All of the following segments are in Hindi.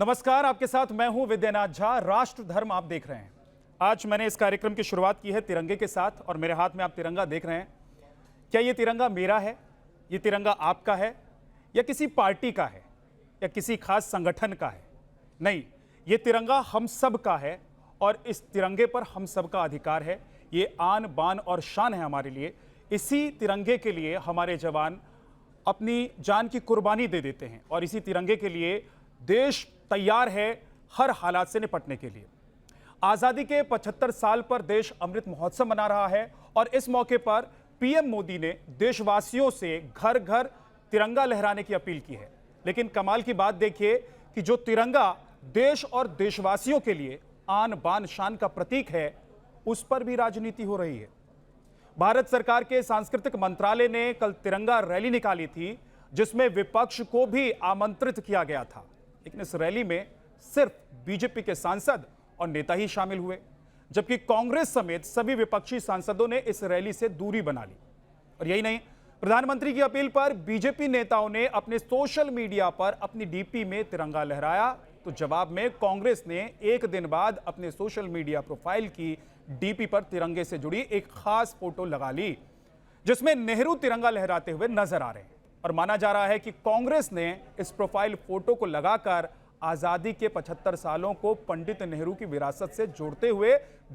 नमस्कार, आपके साथ मैं हूं विद्यानाथ झा। राष्ट्र धर्म आप देख रहे हैं। आज मैंने इस कार्यक्रम की शुरुआत की है तिरंगे के साथ और मेरे हाथ में आप तिरंगा देख रहे हैं। क्या ये तिरंगा मेरा है, ये तिरंगा आपका है या किसी पार्टी का है या किसी खास संगठन का है? नहीं, ये तिरंगा हम सब का है और इस तिरंगे पर हम सब का अधिकार है। ये आन बान और शान है हमारे लिए। इसी तिरंगे के लिए हमारे जवान अपनी जान की कुर्बानी दे देते हैं और इसी तिरंगे के लिए देश तैयार है हर हालात से निपटने के लिए। आजादी के 75 साल पर देश अमृत महोत्सव मना रहा है और इस मौके पर पीएम मोदी ने देशवासियों से घर घर तिरंगा लहराने की अपील की है। लेकिन कमाल की बात देखिए कि जो तिरंगा देश और देशवासियों के लिए आन बान शान का प्रतीक है, उस पर भी राजनीति हो रही है। भारत सरकार के सांस्कृतिक मंत्रालय ने कल तिरंगा रैली निकाली थी, जिसमें विपक्ष को भी आमंत्रित किया गया था। लेकिन इस रैली में सिर्फ बीजेपी के सांसद और नेता ही शामिल हुए, जबकि कांग्रेस समेत सभी विपक्षी सांसदों ने इस रैली से दूरी बना ली। और यही नहीं, प्रधानमंत्री की अपील पर बीजेपी नेताओं ने अपने सोशल मीडिया पर अपनी डीपी में तिरंगा लहराया, तो जवाब में कांग्रेस ने एक दिन बाद अपने सोशल मीडिया प्रोफाइल की डीपी पर तिरंगे से जुड़ी एक खास फोटो लगा ली, जिसमें नेहरू तिरंगा लहराते हुए नजर आ रहे हैं। और माना जा रहा है कि कांग्रेस ने इस प्रोफाइल फोटो को लगाकर आजादी के 75 सालों को पंडित नेहरू की विरासत से जोड़ते हुए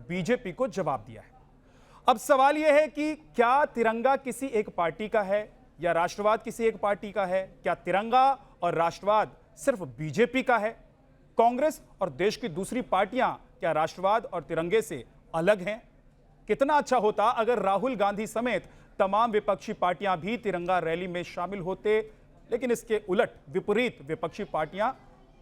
बीजेपी को जवाब दिया है। अब सवाल यह है कि क्या तिरंगा किसी एक पार्टी का है या राष्ट्रवाद किसी एक पार्टी का है? क्या तिरंगा और राष्ट्रवाद सिर्फ बीजेपी का है? कांग्रेस और देश की दूसरी पार्टियां क्या राष्ट्रवाद और तिरंगे से अलग हैं? कितना अच्छा होता अगर राहुल गांधी समेत तमाम विपक्षी पार्टियां भी तिरंगा रैली में शामिल होते, लेकिन इसके उलट विपरीत विपक्षी पार्टियां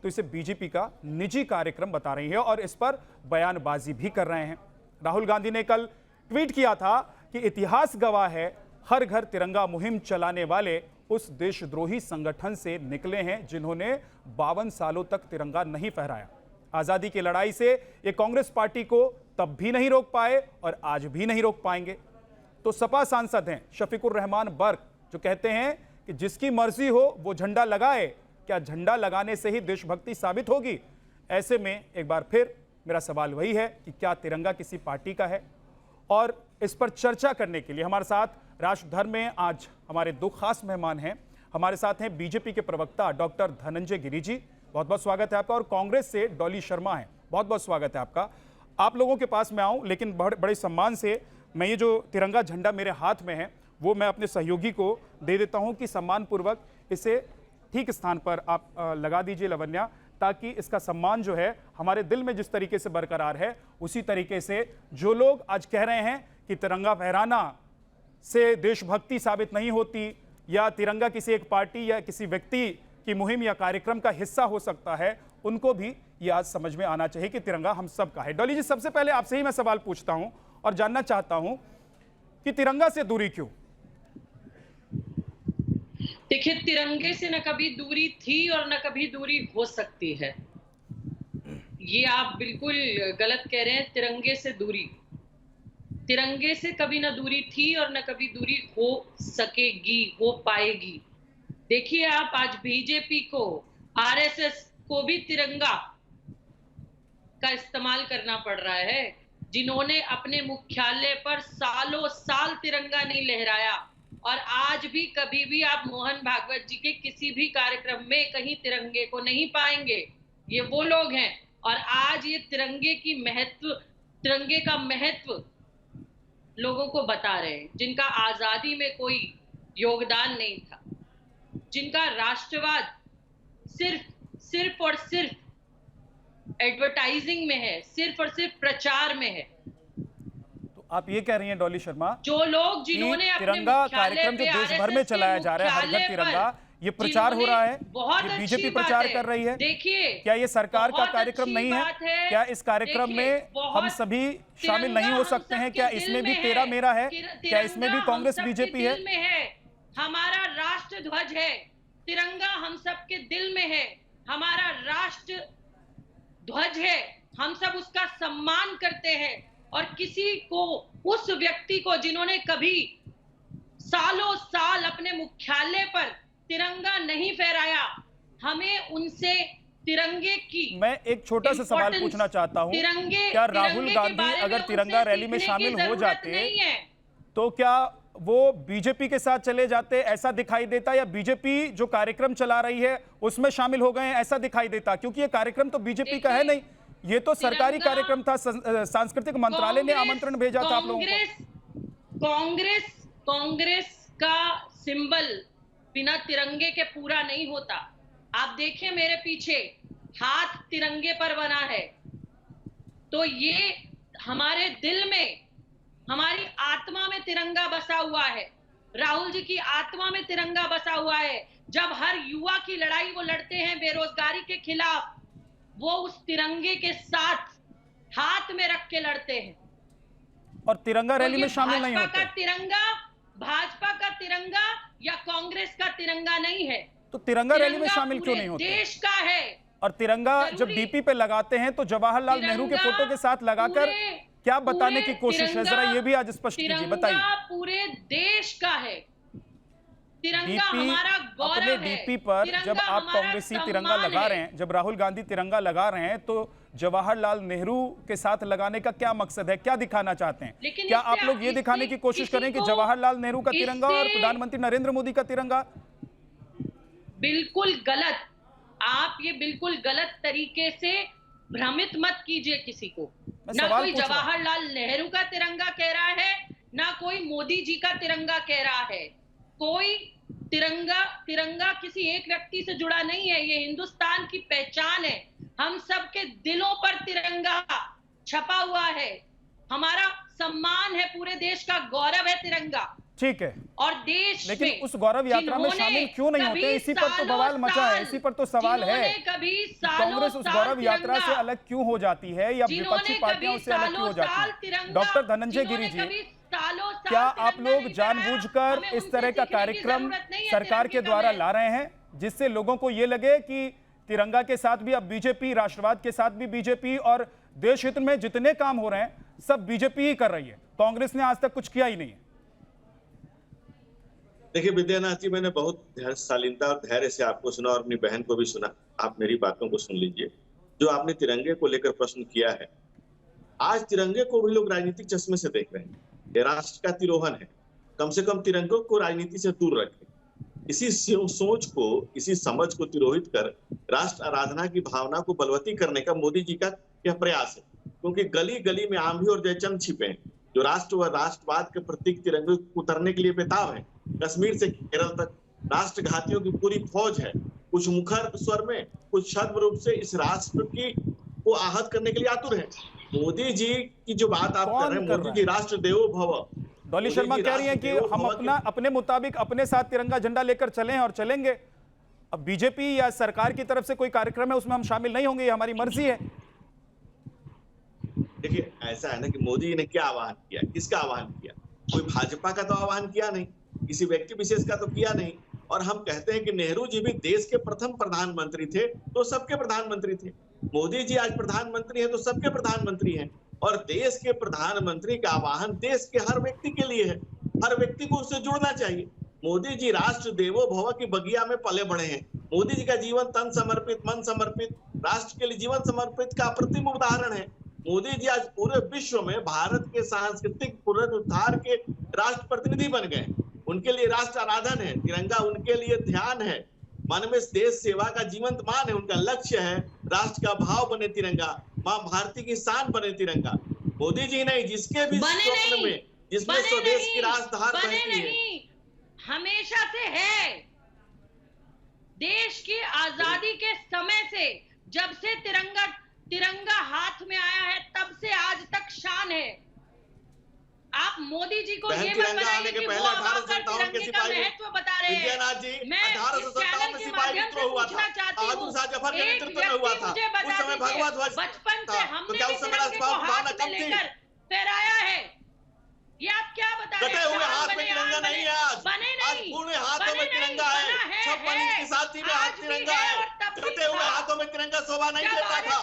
तो इसे बीजेपी का निजी कार्यक्रम बता रही है और इस पर बयानबाजी भी कर रहे हैं। राहुल गांधी ने कल ट्वीट किया था कि इतिहास गवाह है, हर घर तिरंगा मुहिम चलाने वाले उस देशद्रोही संगठन से निकले हैं जिन्होंने 52 सालों तक तिरंगा नहीं फहराया। आजादी की लड़ाई से ये कांग्रेस पार्टी को तब भी नहीं रोक पाए और आज भी नहीं रोक पाएंगे। तो सपा सांसद हैं शफीकुर रहमान बर्क, जो कहते हैं कि जिसकी मर्जी हो वो झंडा लगाए, क्या झंडा लगाने से ही देशभक्ति साबित होगी? ऐसे में एक बार फिर मेरा सवाल वही है कि क्या तिरंगा किसी पार्टी का है? और इस पर चर्चा करने के लिए हमारे साथ राष्ट्रधर्म में आज हमारे दो खास मेहमान हैं। हमारे साथ हैं बीजेपी के प्रवक्ता डॉक्टर धनंजय गिरी जी, बहुत बहुत स्वागत है आपका। और कांग्रेस से डॉली शर्मा हैं, बहुत बहुत स्वागत है आपका। आप लोगों के पास मैं आऊं, लेकिन बड़े सम्मान से मैं ये जो तिरंगा झंडा मेरे हाथ में है वो मैं अपने सहयोगी को दे देता हूं कि सम्मानपूर्वक इसे ठीक स्थान पर आप लगा दीजिए लवन्या, ताकि इसका सम्मान जो है हमारे दिल में जिस तरीके से बरकरार है, उसी तरीके से जो लोग आज कह रहे हैं कि तिरंगा फहराना से देशभक्ति साबित नहीं होती या तिरंगा किसी एक पार्टी या किसी व्यक्ति की मुहिम या कार्यक्रम का हिस्सा हो सकता है, उनको भी ये आज समझ में आना चाहिए कि तिरंगा हम सब का है। डॉली जी, सबसे पहले आपसे ही मैं सवाल पूछता हूं और जानना चाहता हूं कि तिरंगा से दूरी क्यों? देखिए, तिरंगे से न कभी दूरी थी और न कभी दूरी हो सकती है। ये आप बिल्कुल गलत कह रहे हैं। तिरंगे से दूरी, तिरंगे से कभी न दूरी थी और न कभी दूरी हो सकेगी, हो पाएगी। देखिए, आप आज बीजेपी को, आरएसएस को भी तिरंगा का इस्तेमाल करना पड़ रहा है, जिन्होंने अपने मुख्यालय पर सालों साल तिरंगा नहीं लहराया और आज भी कभी भी आप मोहन भागवत जी के किसी भी कार्यक्रम में कहीं तिरंगे को नहीं पाएंगे। ये वो लोग हैं और आज ये तिरंगे का महत्व लोगों को बता रहे हैं, जिनका आजादी में कोई योगदान नहीं था, जिनका राष्ट्रवाद सिर्फ और सिर्फ एडवर्टाइजिंग में है, सिर्फ और सिर्फ प्रचार में है। तो आप ये कह रही हैं डॉली शर्मा, जो लोग जिन्होंने तिरंगा कार्यक्रम जो देश भर में चलाया जा रहा है, हर घर तिरंगा, ये प्रचार हो रहा है, ये बीजेपी प्रचार कर रही है। देखिए, क्या ये सरकार का कार्यक्रम नहीं है? क्या इस कार्यक्रम में हम सभी शामिल नहीं हो सकते हैं? क्या इसमें भी तेरा मेरा है? क्या इसमें भी कांग्रेस बीजेपी है? हमारा राष्ट्र ध्वज है, तिरंगा हम सबके दिल में है, हमारा राष्ट्र ध्वज है, हम सब उसका सम्मान करते हैं। और किसी को, उस व्यक्ति को जिन्होंने कभी सालों साल अपने मुख्यालय पर तिरंगा नहीं फहराया, हमें उनसे तिरंगे की मैं एक छोटा सा सवाल importance, पूछना चाहता हूं, तिरंगे क्या राहुल तिरंगे के गांधी बारे में अगर उनसे तिरंगा रैली में सीखने की शामिल हो जरूरत जाते नहीं है। तो क्या वो बीजेपी के साथ चले जाते, ऐसा दिखाई देता, या बीजेपी जो कार्यक्रम चला रही है उसमें शामिल हो गए हैं ऐसा दिखाई देता? क्योंकि ये कार्यक्रम तो बीजेपी का है नहीं, ये तो सरकारी तिरंगा- कार्यक्रम था। सांस्कृतिक मंत्रालय ने आमंत्रण भेजा था आप लोगों को। कांग्रेस का सिंबल बिना तिरंगे के पूरा नहीं होता। आप देखिए मेरे पीछे हाथ तिरंगे पर बना है, तो ये हमारे दिल में, हमारी आत्मा में तिरंगा बसा हुआ है। राहुल जी की आत्मा में तिरंगा बसा हुआ है। जब हर युवा की लड़ाई वो लड़ते हैं बेरोजगारी के खिलाफ, वो उस तिरंगे के साथ हाथ में रख के लड़ते हैं। और तिरंगा रैली में ये शामिल नहीं भाजपा होते। का तिरंगा, भाजपा का तिरंगा या कांग्रेस का तिरंगा नहीं है। तो तिरंगा रैली में तिरंगा शामिल क्यों पूरे नहीं होते? देश का है। और तिरंगा जब जरूरी- डीपी पे लगाते हैं तो जवाहरलाल नेहरू के तिरंगा फोटो के साथ लगाकर क्या बताने की कोशिश है, जरा ये भी आज स्पष्ट कीजिए, बताइए। तिरंगा पूरे देश का है। तिरंगा डीपी, हमारा अपने गौरव है। डीपी पर तिरंगा जब आप हमारा कांग्रेसी सम्मान तिरंगा लगा है। रहे हैं, जब राहुल गांधी तिरंगा लगा रहे हैं, तो जवाहरलाल नेहरू के साथ लगाने का क्या मकसद है, क्या दिखाना चाहते हैं? लेकिन क्या इससे आप लोग ये इससे दिखाने की कोशिश किसी करें कि को जवाहरलाल नेहरू का तिरंगा और इससे- प्रधानमंत्री नरेंद्र मोदी का तिरंगा? बिल्कुल गलत। आप ये बिल्कुल गलत तरीके से भ्रमित मत कीजिए किसी को। मैं ना सवाल कोई पूछ रहा हूं। जवाहरलाल नेहरू का तिरंगा कह रहा है, ना कोई मोदी जी का तिरंगा कह रहा है। कोई तिरंगा किसी एक व्यक्ति से जुड़ा नहीं है। ये हिंदुस्तान की पहचान है। हम सबके दिलों पर तिरंगा छपा हुआ है। हमारा सम्मान है, पूरे देश का गौरव है तिरंगा। ठीक है, और देश लेकिन में उस गौरव यात्रा में जिन्होंने शामिल क्यों नहीं होते? कभी इसी पर तो सालों बवाल मचा है, साल- इसी पर तो सवाल है जिन्होंने कभी कि सालों कांग्रेस उस साल गौरव यात्रा तिरंगा- से अलग क्यों हो जाती है, या जिन्होंने विपक्षी पार्टियां कभी उससे अलग क्यों हो सालों साल जाती हैं? तिरंगा- डॉक्टर धनंजय गिरी जिन्होंने जी, कभी सालों साल क्या आप तिरंगा लोग नहीं जानबूझकर फहराया, इस हमें तरह उनसे का सीखने की कार्यक्रम जरूरत नहीं है सरकार के तिरंगे का द्वारा महत्व। ला रहे हैं, जिससे लोगों को ये लगे कि तिरंगा के साथ भी अब बीजेपी, राष्ट्रवाद के साथ भी बीजेपी, और देश हित में जितने काम हो रहे हैं सब बीजेपी ही कर रही है, कांग्रेस ने आज तक कुछ किया ही नहीं है? देखिए विद्यानाथ जी, मैंने बहुत शालीनता और धैर्य से आपको सुना और अपनी बहन को भी सुना। आप मेरी बातों को सुन लीजिए। जो आपने तिरंगे को लेकर प्रश्न किया है, आज तिरंगे को भी लोग राजनीतिक चश्मे से देख रहे हैं। ये राष्ट्र का तिरोहन है। कम से कम तिरंगे को राजनीति से दूर रखें। इसी सोच को, इसी समझ को तिरोहित कर राष्ट्र आराधना की भावना को बलवती करने का मोदी जी का यह प्रयास है। क्योंकि गली गली में आंधी और जयचंद छिपे हैं जो राष्ट्र व राष्ट्रवाद के प्रतीक तिरंगे को उतरने के लिए बेताब है। कश्मीर से केरल तक राष्ट्रघातियों की पूरी फौज है। कुछ मुखर स्वर में, कुछ छद्म रूप से इस राष्ट्र की को आहत करने के लिए आतुर है। मोदी जी की जो बात आप कर रहे हैं, मोदी जी राष्ट्र देवो भव, डॉली शर्मा कह रही हैं कि हम अपने मुताबिक अपने साथ तिरंगा झंडा लेकर चलें और चलेंगे। अब बीजेपी या सरकार की तरफ से कोई कार्यक्रम है उसमें हम शामिल नहीं होंगे, ये हमारी मर्जी है। देखिए ऐसा है ना कि मोदी जी ने क्या आह्वान किया, किसका आह्वान किया? कोई भाजपा का तो आह्वान किया नहीं, किसी व्यक्ति विशेष का तो किया नहीं। और हम कहते हैं कि नेहरू जी भी देश के प्रथम प्रधानमंत्री थे तो सबके प्रधानमंत्री थे। मोदी जी आज प्रधानमंत्री हैं तो सबके प्रधानमंत्री हैं। और देश के प्रधानमंत्री का आह्वान देश के हर व्यक्ति के लिए है। हर व्यक्ति को उससे जुड़ना चाहिए। मोदी जी राष्ट्र देवो भव की बगिया में पले बढ़े हैं। मोदी जी का जीवन तन समर्पित, मन समर्पित, राष्ट्र के लिए जीवन समर्पित का अप्रतिम उदाहरण है। मोदी जी आज पूरे विश्व में भारत के सांस्कृतिक पुनरुद्धार के राष्ट्र प्रतिनिधि बन गए। उनके लिए राष्ट्र आराधन है, तिरंगा उनके लिए ध्यान है, मन में देश सेवा का जीवंत मान है। उनका लक्ष्य है राष्ट्र का भाव बने तिरंगा, मां भारती की शान बने तिरंगा। मोदी जी नहीं, जिसके भी स्वप्न में, जिसमें स्वदेश की राजधानी बहती है, हमेशा से है। देश की आजादी के समय से, जब से तिरंगा हाथ में आया है, तब से आज तक शान है। आप मोदी जी को ये मत बताइए कि वो अब आकर तिरंगे का महत्व बता रहे हैं। मैं इस चैनल के माध्यम से पूछना चाहती हूँ, एक व्यक्ति मुझे बता दीजिए, बचपन से हमने भी तिरंगे को हाथ में लेकर फहराया है। ये आप क्या बता रहे हैं? कटे हुए हाथ में तिरंगा नहीं है आज। बने आज नहीं, पूरे हाथों में तिरंगा है। 56 इंच की साथी में हाथ तिरंगा है। कटे हुए हाथों में तिरंगा शोभा नहीं देता था।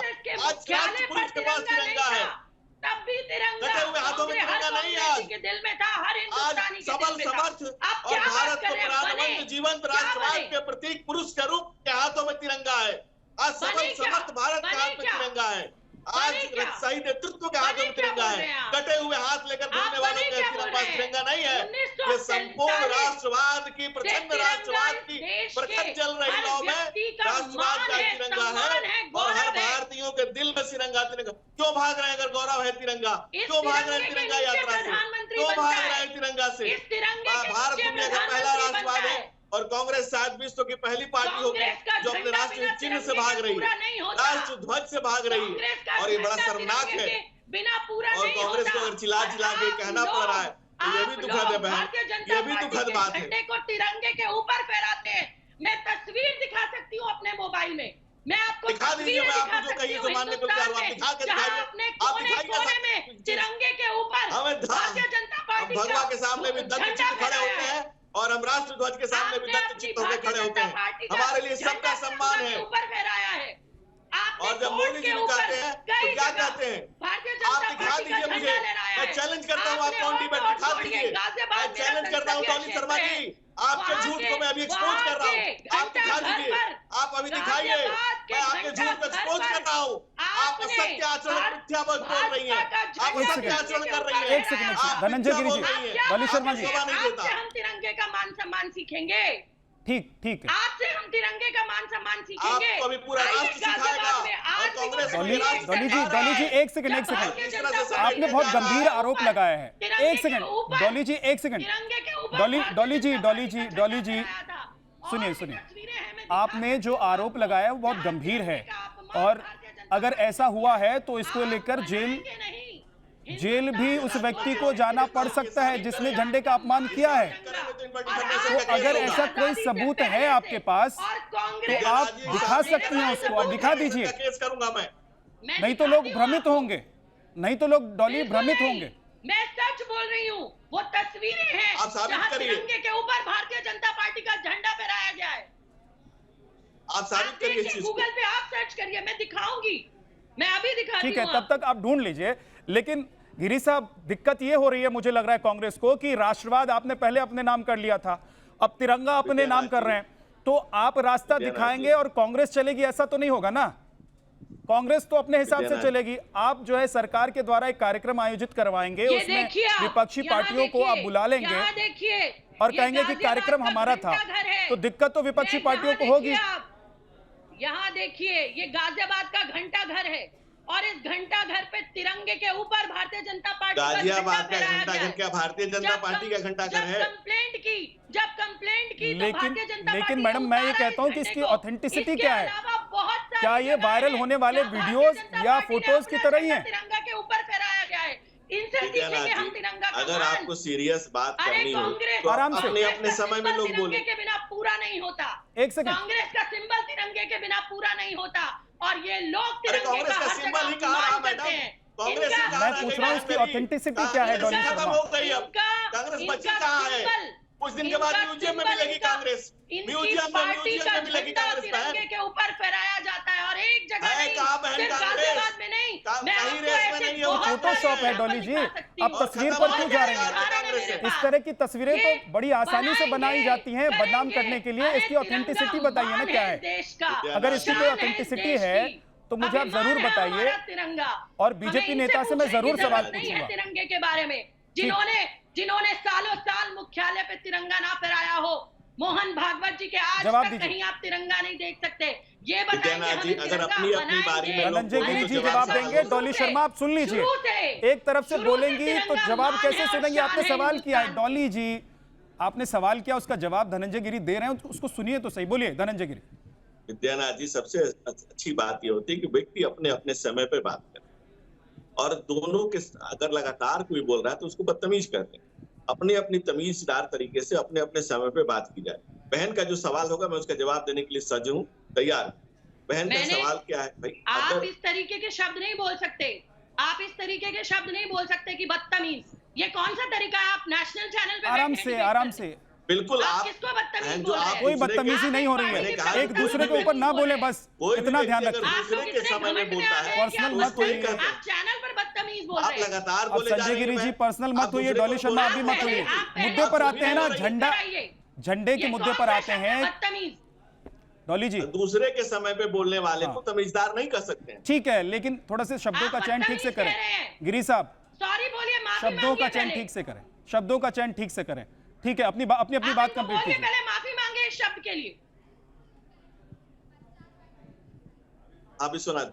आज राष्ट्र पुलिस के पास तिरंगा है। तब भी तिरंगा कटे हुए हाथों में तिरंगा नहीं है आज। के दिल में था, हर आज हिंदुस्तानी के सबल दिल में था। समर्थ आप और क्या बात भारत कर को रहे हैं? प्राणवंत बने, जीवंत क्या राष्ट्रवाद बने? के प्रतीक पुरुष के रूप के हाथों में तिरंगा है। आज सफल समर्थ भारत के हाथ में तिरंगा है, आज सही नेतृत्व के हाथ में तिरंगा है। कटे हुए हाथ लेकर घूमने वालों के पास तिरंगा नहीं है। ये संपूर्ण राष्ट्रवाद की, प्रचंड राष्ट्रवाद की प्रखर चल रही लौ में राष्ट्रवाद का तिरंगा है और हर भारतीयों के दिल में तिरंगा। क्यों भाग रहे हैं? अगर गौरव है तिरंगा, क्यों भाग रहे हैं तिरंगा यात्रा से? क्यों भाग रहे हैं तिरंगा से? भारत दुनिया का पहला राष्ट्रवाद है और कांग्रेस शायद विश्व की पहली पार्टी होगी जो अपने राष्ट्रीय चिन्ह से भाग रही है, राष्ट्र ध्वज से भाग रही है, और ये बड़ा शर्मनाक है। और कांग्रेस को अगर चिल्ला चिल्ला के कहना पड़ रहा है तो ये भी दुखद है बहन, ये भी दुखद बात है। झंडे को तिरंगे के ऊपर फहराते हैं। मैं तस्वीर दिखा सकती हूँ अपने मोबाइल में, मैं आपको दिखा दीजिए। मैं आपको जो कहीं से मानने को तैयार हूं, दिखा के दिखाइए। आप कोने में तिरंगे के ऊपर भारतीय जनता पार्टी भगवा के सामने भी दत्त चित्त खड़े होते हैं और हम राष्ट्र ध्वज के सामने भी दत्त चित्त होकर खड़े होते हैं। हमारे लिए सबका सम्मान है। ऊपर फहराया है और जब मोदी जी कहते हैं तो क्या कहते हैं? आप दिखा दीजिए मुझे, मैं चैलेंज करता हूँ, आप काउंटी में दिखा दीजिए। मैं चैलेंज करता हूँ डॉली शर्मा जी, आपके झूठ को मैं अभी एक्सपोज कर रहा हूँ। आप दिखा दीजिए, आप अभी दिखाइए। मैं आपके झूठ को एक्सपोज कर रहा हूँ। आप सत्य आचरण मिथ्या बोल रही हैं, आप सत्य आचरण कर रही हैं। एक सेकंड धनंजय गिरी जी, डॉली शर्मा जी, हम तिरंगे का मान सम्मान सीखेंगे। ठीक है, आपसे हम तिरंगे का मान सम्मान सीखेंगे। आपको अभी पूरा राष्ट्र सिखाएगा और कांग्रेस डॉली जी एक सेकंड आपने बहुत गंभीर आरोप लगाया है। एक सेकंड डॉली जी, एक सेकंड डॉली जी सुनिए, आपने जो आरोप लगाया है वो बहुत गंभीर है और अगर ऐसा हुआ है तो इसको लेकर जेल भी उस व्यक्ति को जाना पड़ सकता है जिसने झंडे का अपमान किया है। तो अगर ऐसा कोई सबूत है आपके पास तो आप दिखा सकती हैं उसको, आप दिखा दीजिए। नहीं तो लोग भ्रमित होंगे, नहीं तो लोग डॉली भ्रमित होंगे। मैं सच बोल रही हूँ, वो तस्वीरें हैं जहाँ तिरंगे के ऊपर भारतीय जनता पार्टी का झंडा फहराया गया है। आप साबित करिए इस चीज को। गूगल पे आप सर्च करिए, मैं दिखाऊंगी, मैं अभी दिखाती हूँ। ठीक है, तब तक आप ढूंढ लीजिए। लेकिन गिरी साहब, दिक्कत ये हो रही है मुझे लग रहा है कांग्रेस को कि राष्ट्रवाद आपने पहले अपने नाम कर लिया था, अब तिरंगा अपने नाम कर रहे हैं, तो आप रास्ता दिखाएंगे और कांग्रेस चलेगी, ऐसा तो नहीं होगा ना। कांग्रेस तो अपने हिसाब से चलेगी, आप जो है सरकार के द्वारा एक कार्यक्रम आयोजित करवाएंगे, उसमें विपक्षी पार्टियों को आप बुला लेंगे और कहेंगे कि कार्यक्रम हमारा था, तो दिक्कत तो विपक्षी पार्टियों को होगी। यहाँ देखिए, ये गाजियाबाद का घंटा घर है और इस घंटा घर पे तिरंगे के ऊपर भारतीय जनता पार्टी गाजियाबाद का घंटा घर क्या भारतीय जनता पार्टी का घंटा घर है? जब कंप्लेंट की लेकिन मैडम मैं ये कहता हूँ कि इसकी ऑथेंटिसिटी क्या है? क्या ये वायरल होने वाले वीडियोस या फोटोज की तरह ही है? तिरंगा के ऊपर फहराया गया है। इनसे सीखेंगे हम तिरंगा। अगर आपको सीरियस बात करनी हो तो आराम से अपने समय में लोग बोले के बिना पूरा नहीं होता। एक सेकंड, कांग्रेस का सिंबल तिरंगे के बिना पूरा नहीं होता और ये लोग कांग्रेस का सिंबल ही कहा मैडम? कांग्रेस मैं पूछ रहा हूँ उसकी ऑथेंटिसिटी क्या है डॉली शर्मा? कांग्रेस बची कहाँ है? कुछ दिन के बाद म्यूजियम में मिलेगी कांग्रेस, म्यूजियम में मिलेगी कांग्रेस। तिरंगे के ऊपर फहराया जाता है और एक जगह नहीं, कहाँ बहन कांग्रेस में नहीं, कहीं रेस में नहीं है। फोटोशॉप है डॉली जी, अब तस्वीर पर क्यों जा रही हैं? इस तरह की तस्वीरें तो बड़ी आसानी से बनाई जाती हैं बदनाम करने के लिए। इसकी ऑथेंटिसिटी बताइए ना क्या है? अगर इसकी कोई ऑथेंटिसिटी है तो मुझे आप जरूर बताइए और बीजेपी नेता से मैं जरूर सवाल पूछूंगा तिरंगे के बारे में। जिन्होंने सालों साल मुख्यालय पे तिरंगा ना फहराया हो, मोहन भागवत जी के आज तक कहीं आप तिरंगा नहीं देख सकते। ये बताइए, अगर अपनी बारी में धनंजय गिरी जी जवाब देंगे। डॉली शर्मा आप सुन लीजिए, एक तरफ से बोलेंगी तो जवाब कैसे सुनेंगे? आपने सवाल किया है डॉली जी, आपने सवाल किया, उसका जवाब धनंजय गिरी दे रहे हैं, उसको सुनिए तो सही। बोलिए धनंजय गिरी। विद्यानाथ जी, सबसे अच्छी बात ये होती है कि व्यक्ति अपने अपने समय पे बात करे और दोनों के अगर लगातार कोई बोल रहा है तो उसको बदतमीज कर दें। अपनी अपनी तमीजदार तरीके से अपने अपने समय पे बात की जाए। बहन का जो सवाल होगा मैं उसका जवाब देने के लिए सज हूँ, तैयार। बहन का सवाल क्या है भाई? आप इस तरीके के शब्द नहीं बोल सकते, आप इस तरीके के शब्द नहीं बोल सकते कि बदतमीज। ये कौन सा तरीका है? आप नेशनल चैनल पे आराम से बिल्कुल आप किसको बदतमीज बोल रहे हैं? कोई बदतमीजी नहीं हो रही है, एक दूसरे के ऊपर ना बोले, बस इतना ध्यान रखें। दूसरे के समय में बोलता है, पर्सनल मत होइए। आप चैनल पर बदतमीज बोल रहे हैं। आप लगातार अब संजय गिरी जी पर्सनल मत होइए, डॉली शर्मा आप भी मत होइए। मुद्दे पर आते हैं ना, झंडे के मुद्दे पर आते हैं। डॉली जी दूसरे के समय पे बोलने वाले हाँ। को तमीजदार नहीं कर सकते हैं। ठीक है, लेकिन थोड़ा से शब्दों आप का चयन ठीक से बदतमीज करें कह रहे हैं। गिरी साहब, सॉरी बोलिए, माफी शब्दों का मांगिए चयन पहले। ठीक से करें, शब्दों का चयन ठीक से करें। ठीक है, अपनी अपनी आप बात इनको कंप्लीट बोलिए, कीजिए। पहले माफी मांगे इस शब्द के लिए। आप विश्वनाथ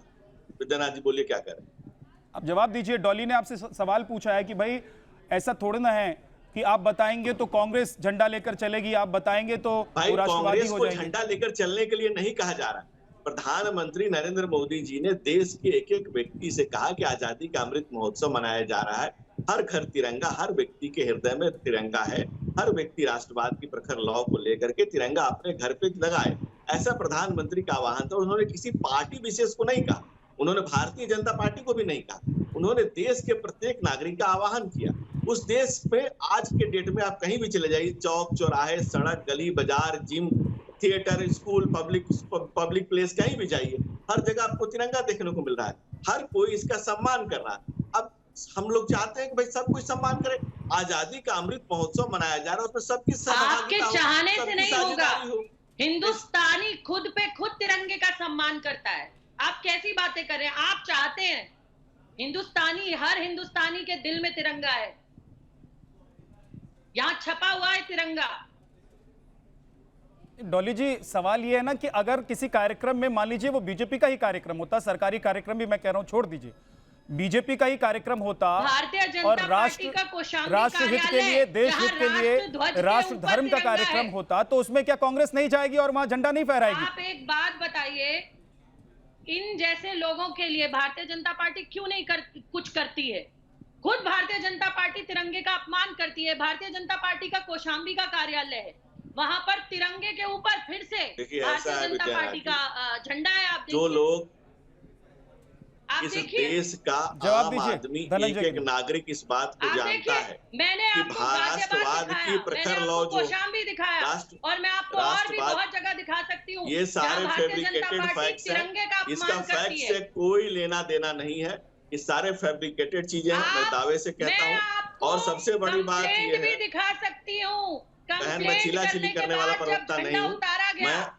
विद्यानाथ जी बोलिए क्या करें। अब जवाब दीजिए। डॉली ने आपसे सवाल पूछा है कि भाई ऐसा थोड़ा ना है कि आप बताएंगे तो कांग्रेस झंडा लेकर चलेगी, आप बताएंगे तो भाई वो राष्ट्रवादी कांग्रेस हो को जाएंगे। झंडा लेकर चलने के लिए नहीं कहा जा रहा है। प्रधानमंत्री नरेंद्र मोदी जी ने देश के एक एक व्यक्ति से कहा कि आजादी का अमृत महोत्सव मनाया जा रहा है, हर घर तिरंगा, हर व्यक्ति के हृदय में तिरंगा है, हर व्यक्ति राष्ट्रवाद की प्रखर लौ को लेकर के तिरंगा अपने घर पे लगाए, ऐसा प्रधानमंत्री का आह्वान था। उन्होंने किसी पार्टी विशेष को नहीं कहा, उन्होंने भारतीय जनता पार्टी को भी नहीं कहा, उन्होंने देश के प्रत्येक नागरिक का आह्वान किया। उस देश में आज के डेट में आप कहीं भी चले जाइए, चौक चौराहे, सड़क, गली बाजार, gym, theatre, school, public place, कहीं भी जाइए, हर जगह आपको तिरंगा देखने को मिल रहा है, हर कोई इसका सम्मान कर रहा है। अब हम लोग चाहते हैं कि भाई सब कुछ सम्मान करे, आजादी का अमृत महोत्सव मनाया जा रहा है, उसमें सबकी आपके सहभागिता हो, चाहने से सबकी नहीं होगा। साझेदारी हो। हिंदुस्तानी खुद पे खुद तिरंगे का सम्मान करता है। आप कैसी बातें कर रहे हैं? आप चाहते हैं हिंदुस्तानी, हर हिंदुस्तानी के दिल में तिरंगा है, यहां छपा हुआ है तिरंगा। डॉली जी, सवाल ये है ना कि अगर किसी कार्यक्रम में, मान लीजिए वो बीजेपी का ही कार्यक्रम होता, सरकारी कार्यक्रम भी मैं कह रहा हूं छोड़ दीजिए, बीजेपी का ही कार्यक्रम होता भारतीय जनता और पार्टी का कौशाम्बी राष्ट्रहित के कार्यालय, लिए, देश जहां हित के लिए राष्ट्रध्वज के राष्ट्र ऊपर धर्म का तिरंगा कार्यक्रम है। होता, तो उसमें क्या कांग्रेस नहीं जाएगी और वहां झंडा नहीं फहराएगी? आप एक बात बताइए, इन जैसे लोगों के लिए भारतीय जनता पार्टी क्यों नहीं कुछ करती है? खुद भारतीय जनता पार्टी तिरंगे का अपमान करती है। भारतीय जनता पार्टी का कौशाम्बी का कार्यालय है, वहां पर तिरंगे के ऊपर फिर से देखिए, ऐसा भारतीय है जनता विजय पार्टी का झंडा है। आप जो देखिए, लोग आप इस देखिए, देश का जवाब आम दीजिए, आदमी, धनंजय एक एक जी। नागरिक इस बात को आप जानता देखिए, है मैंने कि आपको राष्ट्रवाद गाजियाबाद की दिखाया, प्रखर मैंने लौ आपको जो कौशाम्बी दिखाया, राष्ट्र- और मैं आपको और भी राष्ट्रवाद- बहुत जगह दिखा सकती हूँ ये सारे जहां Bharatiya Janata fabricated party facts तिरंगे का हैं, इसका अपमान फैक्ट करती से है। कोई लेना देना नहीं है, ये सारे फैब्रिकेटेड चीजें हैं, मैं दावे से कहता मैं हूँ। आपको और सबसे बड़ी बात कंप्लेंट ये भी है, दिखा सकती हूँ। बहन, मैं कंप्लेंट चिल्लाचिल्ली करने वाला के बाद प्रवक्ता जब नहीं झंडा हूँ। उतारा गया, मैं-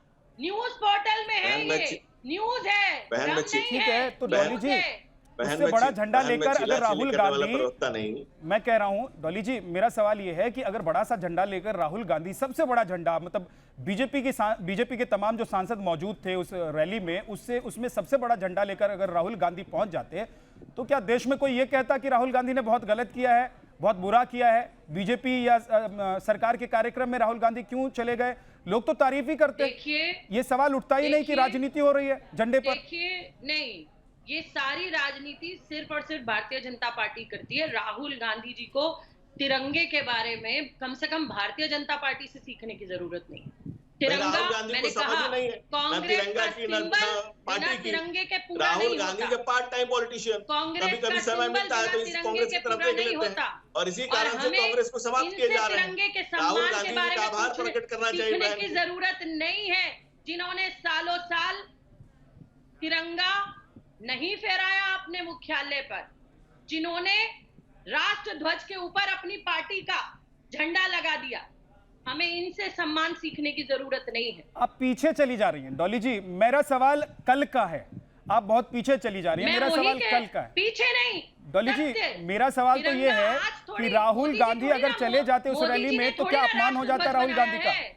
न्यूज पोर्टल में है, बहन, मैं ये न्यूज है, बहन, भ्रम मैं नहीं ठीक है, तो न्यूज डॉली जी, है। बहन, उससे मैं बड़ा चि- झंडा बहन, मैं लेकर अगर चिल्लाचिल्ली राहुल करने वाला गांधी, प्रवक्ता नहीं हूँ। मैं कह रहा हूं डॉली जी, मेरा सवाल यह है कि अगर बड़ा सा झंडा लेकर राहुल गांधी, सबसे बड़ा झंडा, मतलब बीजेपी के तमाम जो सांसद मौजूद थे उस रैली में, उसमें सबसे बड़ा झंडा लेकर अगर राहुल गांधी पहुंच जाते, तो क्या देश में कोई ये कहता कि राहुल गांधी ने बहुत गलत किया है, बहुत बुरा किया है? बीजेपी या सरकार के कार्यक्रम में राहुल गांधी क्यों चले गए? लोग तो तारीफ ही करते हैं। देखिए, ये सवाल उठता ही नहीं कि देखिए, राजनीति हो रही है झंडे पर। देखिए, नहीं, ये सारी राजनीति सिर्फ और सिर्फ भारतीय जनता पार्टी करती है। राहुल गांधी जी को तिरंगे के बारे में कम से कम भारतीय जनता पार्टी से सीखने की जरूरत नहीं। तिरंगा, राहुल गांधी मैंने को समझ कहा, ही नहीं है, ना कांग्रेस तिरंगा का की, ना सिंबल पार्टी बिना की। तिरंगे के पूरा राहुल नहीं गांधी होता। जब पार्ट टाइम पॉलिटिशियन, कांग्रेस कभी कभी का समय सिंबल मिलता है तो बिना इस तिरंगे कांग्रेस के की तरफ पूरा देख नहीं लेते होता। हैं, और इसी और कारण से हमें कांग्रेस को समाप्त किए इनसे जा रहे हैं। तिरंगे के राहुल सम्मान गांधी के जी बारे का में आभार पूछने- प्रकट करना चाहिए सीखने बहन। की जरूरत नहीं है, जिन्होंने सालों साल तिरंगा नहीं फहराया अपने मुख्यालय पर, जिन्होंने राष्ट्र ध्वज के ऊपर अपनी पार्टी का झंडा लगा दिया, हमें इनसे सम्मान सीखने की जरूरत नहीं है। आप पीछे चली जा रही हैं डॉली जी, मेरा सवाल कल का है, आप बहुत पीछे चली जा रही हैं। मैं मेरा वही सवाल के कल का है पीछे नहीं। डॉली जी, सत्य। मेरा सवाल तो ये तिरंगा है आज कि थोड़ी- राहुल मोदी जी गांधी थोड़ी अगर ना चले जाते उस मोदी रैली जी ने में तो थोड़ी क्या ना अपमान हो जाता राष्ट्रध्वज राहुल गांधी का, बनाया है।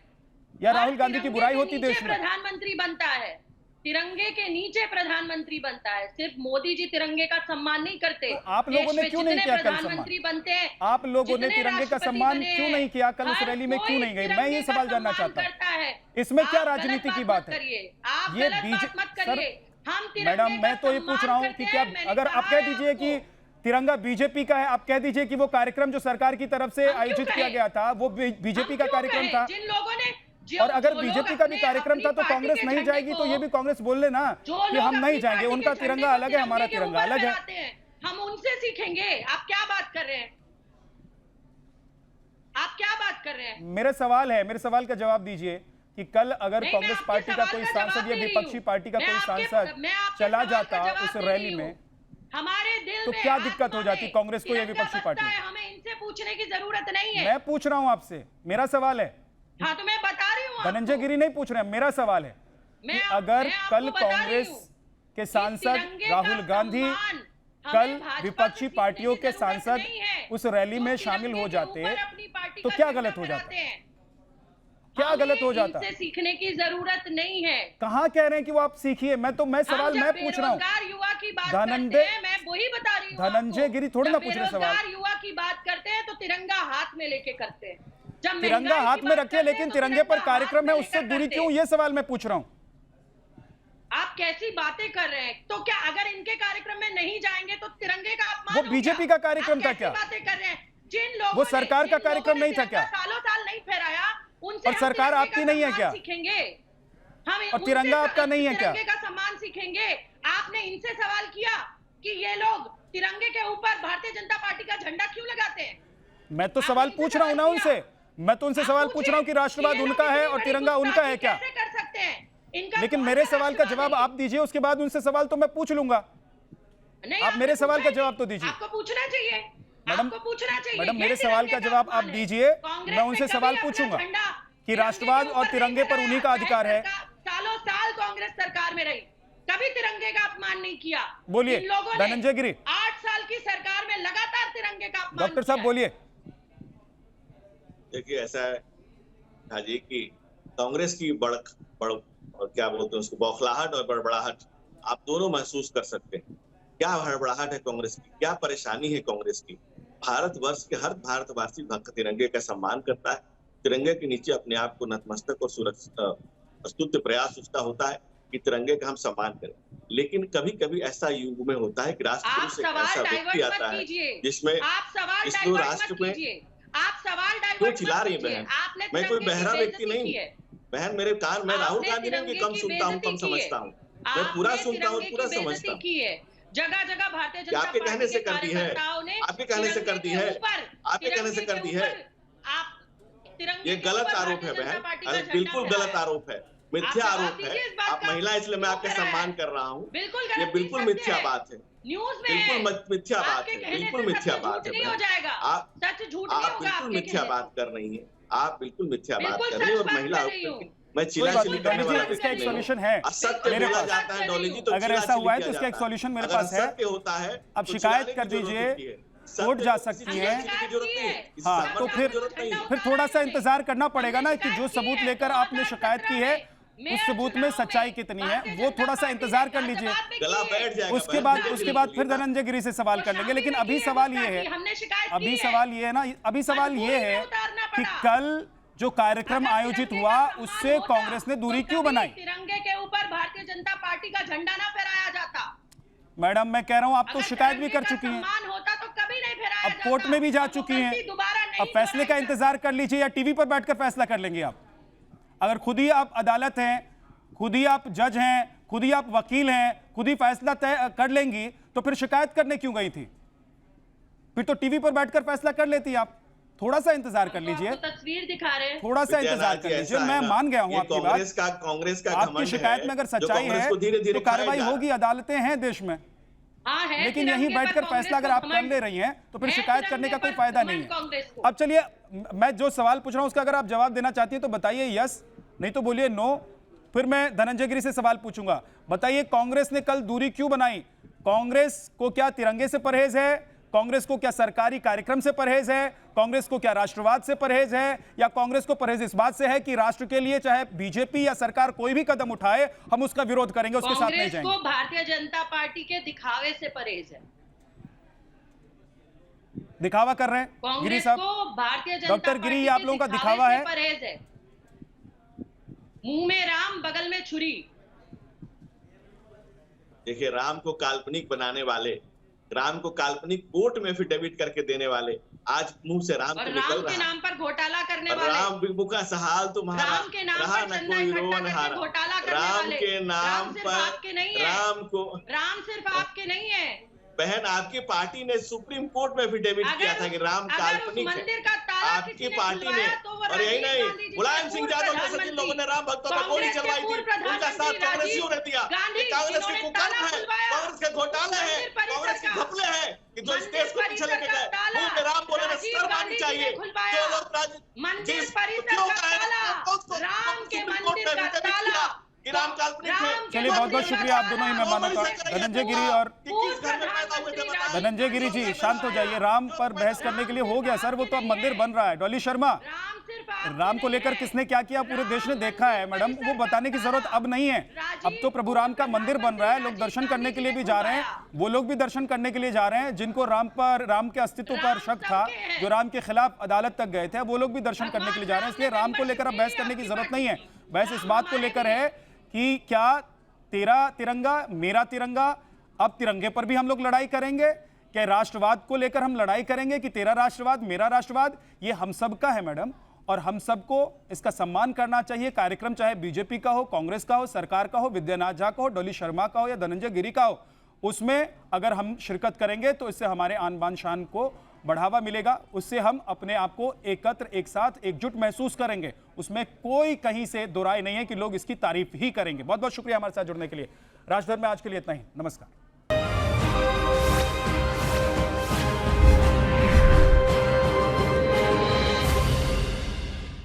या और राहुल गांधी की तिरंगे बुराई के होती नीचे देश में? प्रधानमंत्री बनता है, तिरंगे के नीचे प्रधानमंत्री बनता है। सिर्फ मोदी जी तिरंगे का सम्मान नहीं करते। तो आप लोगों देश ने में क्यों नहीं जितने किया कल प्रधानमंत्री बनते हैं, आप लोगों ने जितने तिरंगे का राष्ट्रपति सम्मान बने क्यों हैं, नहीं किया कल उस हर रैली में? क्यों कोई नहीं गई? मैं तिरंगे ये का सवाल जानना सम्मान चाहता हूं। करता है। इसमें क्या आप राजनीति गलत की बात बात मत है? करिए, आप ये गलत बीजे- बात मत सर, करिए। हम तिरंगे मैडम, का मैं तो ये पूछ सम्मान रहा हूं करते कि क्या, हैं। मैंने अगर आप कहा कह है दीजिए कि आपको। तिरंगा बीजेपी का है, आप कह दीजिए कि वो कार्यक्रम जो सरकार की तरफ से हम क्यों आयोजित किया कहें? गया था वो बीजेपी हम का क्यों कार्यक्रम कहें? था, जिन लोगों ने और अगर जो बीजेपी लोग का भी अपने- कार्यक्रम था अपनी तो कांग्रेस पार्टी के नहीं झंडे जाएगी, तो को- ये भी कांग्रेस बोल लेना जो कि लोग हम नहीं अपनी जाएंगे, पार्टी उनका के तिरंगा झंडे अलग को है, हमारा तिरंगे के तिरंगा ऊपर अलग है। फहराते हैं, हम उनसे सीखेंगे। आप क्या बात कर रहे हैं? आप क्या बात कर रहे हैं? मेरे सवाल का जवाब दीजिए कि कल अगर नहीं, कांग्रेस मैं पार्टी आपके का सवाल कोई का सांसद जवाब या दे रही विपक्षी हूं। पार्टी का मैं कोई आपके- सांसद मैं आपके चला सवाल का जाता जवाब उस दे रैली रही में, हूं। हमारे दिल तो में, क्या दिक्कत आत्मा हो जाती में कांग्रेस को या तिरंगा विपक्षी बसता पार्टी? है, हमें इनसे पूछने की जरूरत नहीं है। मैं पूछ रहा हूं आपसे, मेरा सवाल है, हाँ, तो मैं बता रही हूँ धनंजय आपको। गिरी नहीं पूछ रहे हैं, मेरा सवाल है मैं कि अगर मैं आपको कल बता रही कांग्रेस हूं के कि सांसद तिरंगे का राहुल गांधी सम्मान कल हमें भाजपा विपक्षी से सीखने पार्टियों की के जरूरत सांसद नहीं है। उस रैली जो में शामिल तिरंगे हो के जाते ऊपर अपनी पार्टी तो का क्या झंडा गलत हो जाता? फहराते हैं। क्या गलत हो हमें जाता? इनसे सीखने की जरूरत नहीं है। कहां कह रहे हैं कि वो आप सीखिए? मैं सवाल मैं पूछ रहा हूं। बेरोजगार युवा की बात धनंजय करते हैं, मैं वही बता रही हूँ धनंजय आपको। गिरी थोड़ी जब ना पूछ रहे सवाल। बेरोजगार युवा की बात करते हैं तो तिरंगा हाथ में लेके करते हैं। जब तिरंगा महंगाई हाथ की में बात रखिए, करते हैं लेकिन तो तिरंगे पर तिरंगा कार्यक्रम है, हाथ में उससे लेकर दूरी करते क्यों? हैं। ये सवाल मैं पूछ रहा हूं। आप कैसी बातें कर रहे हैं? तो क्या अगर इनके कार्यक्रम में नहीं जाएंगे तो तिरंगे का अपमान वो हो बीजेपी गया? का कार्यक्रम आप था कैसी क्या? बातें कर रहे हैं? जिन लोगों वो ने- सरकार का जिन लोगों कार्यक्रम ने नहीं था क्या? तिरंगा सालों साल नहीं फहराया, उनसे और हम सरकार तिरंगे आपकी का नहीं है सम्मान क्या? सीखेंगे। हम और तिरंगा उनसे आपका नहीं है क्या? तिरंगे का सम्मान सीखेंगे। आपने इनसे सवाल किया कि ये लोग तिरंगे के ऊपर भारतीय जनता पार्टी का झंडा क्यों लगाते हैं? मैं तो आपने सवाल इनसे पूछ रहा हूं ना सवाल उनसे। मैं तो उनसे आप सवाल पूछ रहा हूं कि पूछिए राष्ट्रवाद ये लोग उनका है इतनी और बड़ी तिरंगा उनका है गुस्ताखी क्या? कैसे कर सकते हैं? इनका लेकिन कौन मेरे सा सवाल का राष्ट्रवाद जवाब है? आप दीजिए, उसके बाद उनसे सवाल तो मैं पूछ लूंगा। नहीं, आप आपने मेरे सवाल पूछा का जवाब तो दीजिए। आपको पूछना चाहिए। मैडम, आपको पूछना चाहिए। मैडम, ये मेरे सवाल तिरंगे का जवाब आप अपमान है। दीजिए। कांग्रेस मैं ने उनसे कभी सवाल अपना पूछूंगा झंडा कि तिरंगे राष्ट्रवाद के और ऊपर तिरंगे नहीं पर उन्हीं का फहराया। अधिकार है। सालों साल कांग्रेस सरकार में रही, कभी तिरंगे का अपमान नहीं किया। बोलिए, इन लोगों ने धनंजय गिरी। 8 साल की सरकार में लगातार तिरंगे का अपमान डॉक्टर साहब किया है। बोलिए। देखिए, ऐसा है हाजी कि कांग्रेस की बड़ और क्या बोलते हैं उसको, बौखलाहट और बड़बड़ाहट आप दोनों महसूस कर सकते हैं। क्या हड़बड़ाहट है कांग्रेस की, क्या परेशानी है कांग्रेस की। भारतवर्ष के हर भारतवासी भक्त तिरंगे का सम्मान करता है। तिरंगे के नीचे अपने आप को नतमस्तक और सुरक्षित स्तुत्य प्रयास उसका होता है कि तिरंगे का हम सम्मान करें। लेकिन कभी कभी ऐसा युग में होता है कि राष्ट्रपुरुष आप एक सवाल ऐसा डाइवर्ट व्यक्ति मत आता है कीजिए। जिसमें आप सवाल इस डाइवर्ट राष्ट्र मत में कीजिए। आप सवाल क्यों डाइवर्ट चिल्ला मत रही है कीजिए। बहन? आपने मैं कोई तिरंगे की बहरा व्यक्ति बेइज्जती नहीं की है। बहन। मेरे कान में राहुल आपने गांधी ने भी तिरंगे कम की सुनता हूँ, कम बेइज्जती की है। समझता हूँ। मैं पूरा आपने सुनता हूँ, तिरंगे पूरा की समझता बेइज्जती हूँ। की है। जगह जगह भारतीय जनता आपके कहने पार्टी से के कर दी है। कार्यकर्ताओं ने आपके कहने से कर दी तिरंगे है। के ऊपर- आपके कहने से तिरंगे कर के दी है। ऊपर आप तिरंगे ये के गलत ऊपर आरोप है भारतीय जनता बहन, पार्टी का अरे झंडा बिल्कुल गलत फहराया है। आरोप है, मिथ्या आप जवाब आरोप है। दीजिए इस बात आप का। महिला, इसलिए मैं क्यों आपका फहराया सम्मान है? कर रहा हूँ। बिल्कुल ये गलत बिल्कुल नहीं सकते मिथ्या हैं। बात है, न्यूज में बिल्कुल है। मिथ्या बात आपके है, कहने बिल्कुल से मिथ्या सच बात झूठ है नहीं हो बहन। जाएगा। आप सच झूठ नहीं आप होगा बिल्कुल आपके मिथ्या कहने बात से। कर रही हैं। आप बिल्कुल मिथ्या बात बिल्कुल कर रही हैं सच और बात महिला कर रही होकर हूँ। के मैं कोई चिल्ला बात चिल्ली नहीं करने डॉली वाला जी, इसका व्यक्ति एक नहीं हूँ। सॉल्यूशन है असत्य मेरे बोला पास। जाता है डॉली जी तो अगर चिल्ला ऐसा चिल्ली हुआ है किया तो इसका एक जाता है। सॉल्यूशन मेरे अगर पास है। असत्य होता है अब तो शिकायत चिल्लाने कर की जरूरत दीजिए, होती है। कोर्ट सत्य जा को किसी सकती से है। पूछने की जरूरत नहीं है। किसी हाँ, सम्मान तो की फिर जरूरत नहीं है। फिर थोड़ा सा इंतजार करना पड़ेगा ना कि जो सबूत लेकर आपने शिकायत की है उस सबूत में सच्चाई कितनी है, वो थोड़ा सा इंतजार कर लीजिए। गला बैठ जाएगा उसके बहन, बाद धीरे उसके धीरे बाद फिर बोलिए ना। धनंजय गिरी से सवाल कर लेंगे। लेकिन अभी सवाल ये है, अभी सवाल ये है ना, अभी सवाल ये है कि कल जो कार्यक्रम आयोजित हुआ उससे कांग्रेस ने दूरी क्यों बनाई? तिरंगे के ऊपर भारतीय जनता पार्टी का झंडा ना फहराया जाता। मैडम मैं कह रहा हूं, आप तो अगर शिकायत भी कर तिरंगे का चुकी हैं, सम्मान होता तो कभी नहीं फहराया अब जाता। कोर्ट में भी जा और वो चुकी हैं। गलती दोबारा नहीं अब फैसले का दोहराई इंतजार कर लीजिए या टीवी पर बैठकर फैसला कर लेंगे आप? अगर खुद ही आप अदालत हैं, खुद ही आप जज हैं, खुद ही आप वकील हैं, खुद ही फैसला तय कर लेंगी तो फिर शिकायत करने क्यों गई थी? फिर तो टीवी पर बैठकर फैसला कर लेती आप। थोड़ा सा इंतजार कर लीजिए, आपको तस्वीर दिखा रहे हैं। थोड़ा सा इंतजार कर लीजिए। मैं मान गया हूं आपकी बात। कांग्रेस का आपकी शिकायत में अगर सच्चाई है तो कार्रवाई होगी, अदालतें हैं देश में। हाँ है, लेकिन तिरंगे यहीं पर बैठकर कांग्रेस फैसला अगर को आप कर घमंड- ले रही हैं तो फिर है शिकायत तिरंगे करने का कोई पर फायदा घमंड नहीं है। कांग्रेस को। अब चलिए, मैं जो सवाल पूछ रहा हूं उसका अगर आप जवाब देना चाहती हैं तो बताइए यस, नहीं तो बोलिए नो। फिर मैं धनंजय गिरी से सवाल पूछूंगा। बताइए कांग्रेस ने कल दूरी क्यों बनाई? कांग्रेस को क्या तिरंगे से परहेज है? कांग्रेस को क्या सरकारी कार्यक्रम से परहेज है? कांग्रेस को क्या राष्ट्रवाद से परहेज है? या कांग्रेस को परहेज इस बात से है कि राष्ट्र के लिए चाहे बीजेपी या सरकार कोई भी कदम उठाए हम उसका विरोध करेंगे, उसके साथ नहीं कांग्रेस जाएंगे? को भारतीय जनता पार्टी के दिखावे से परहेज है। दिखावा कर रहे हैं गिरी कांग्रेस साहब? को भारतीय जनता डॉक्टर गिरी, पार्टी ये आप के लोगों का दिखावे दिखावा से है? परहेज है। मुंह में राम बगल में छुरी। देखिए, राम को काल्पनिक बनाने वाले, राम को काल्पनिक कोर्ट में एफिडेविट करके देने वाले, आज मुंह से राम और को राम निकल के रहा नाम पर घोटाला करने है। वाले। राम बिल्बु का सहाल तुम्हारा राम के नाम रहा पर न चंदा कोई इकट्ठा रोवन करके हारा। घोटाला करने राम वाले। के नाम राम सिर्फ पर आपके नहीं है। राम को, राम सिर्फ आपके नहीं है। बहन आपकी पार्टी ने सुप्रीम कोर्ट में एफिडेविट किया था कि राम काल्पनिक है। मंदिर का ताला आपकी किसी ने पार्टी ने, खुलवाया तो वो और यही राजीव नहीं, गांधी जी मुलायम थे, सिंह पूर्व यादव जैसे जिन लोगों ने राम भक्तों पर गोली कांग्रेस के चलवाई थी, पूर्व उनका साथ प्रधानमंत्री कांग्रेसियों ने दिया। गांधी, ये कांग्रेस के जिन्होंने कुकर्म ताला है, खुलवाया। कांग्रेस के घोटाले हैं, मंदिर परिसर कांग्रेस के का। घपले हैं कि जो इस मंदिर देश को पीछे परिसर लेके का गए। ताला मुंह में राम बोलने में राजीव शर्म गांधी आनी जी चाहिए। ने खुलवाया। जो लोग मंदिर जिस परिसर क्यों का कहे ताला, उसको राम के सुप्रीम कोर्ट मंदिर में का एफिडेविट ताला किया। कि राम काल्पनिक थे। चलिए बहुत बहुत शुक्रिया आप दोनों ही मेहमानों का, धनंजय गिरी और कि किस घर में पैदा हुए थे बताइए। धनंजय गिरी जी शांत हो जाइए। राम पर बहस करने के लिए हो गया सर, वो तो अब मंदिर बन रहा है। डॉली शर्मा, राम को लेकर किसने क्या किया पूरे देश ने देखा है मैडम, वो बताने की जरूरत अब नहीं है। अब तो प्रभु राम का मंदिर बन रहा है, लोग दर्शन करने के लिए भी जा रहे हैं, वो लोग भी दर्शन करने के लिए जा रहे हैं जिनको राम के अस्तित्व पर शक था, जो राम के खिलाफ अदालत तक गए थे, वो लोग भी दर्शन करने के लिए जा रहे हैं। इसलिए राम को लेकर अब बहस करने की जरूरत नहीं है। बहस इस बात को लेकर है कि क्या तेरा तिरंगा मेरा तिरंगा, अब तिरंगे पर भी हम लोग लड़ाई करेंगे, क्या राष्ट्रवाद को लेकर हम लड़ाई करेंगे कि तेरा राष्ट्रवाद मेरा राष्ट्रवाद, ये हम सब का है मैडम, और हम सबको इसका सम्मान करना चाहिए। कार्यक्रम चाहे बीजेपी का हो, कांग्रेस का हो, सरकार का हो, विद्यानाथ झा का हो, डॉली शर्मा का हो या धनंजय गिरी का हो, उसमें अगर हम शिरकत करेंगे तो इससे हमारे आन बान शान को बढ़ावा मिलेगा, उससे हम अपने आप को एकत्र एक साथ एकजुट महसूस करेंगे। उसमें कोई कहीं से दो राय नहीं है कि लोग इसकी तारीफ ही करेंगे। बहुत बहुत शुक्रिया हमारे साथ जुड़ने के लिए। राजधर्म में आज के लिए इतना ही। नमस्कार।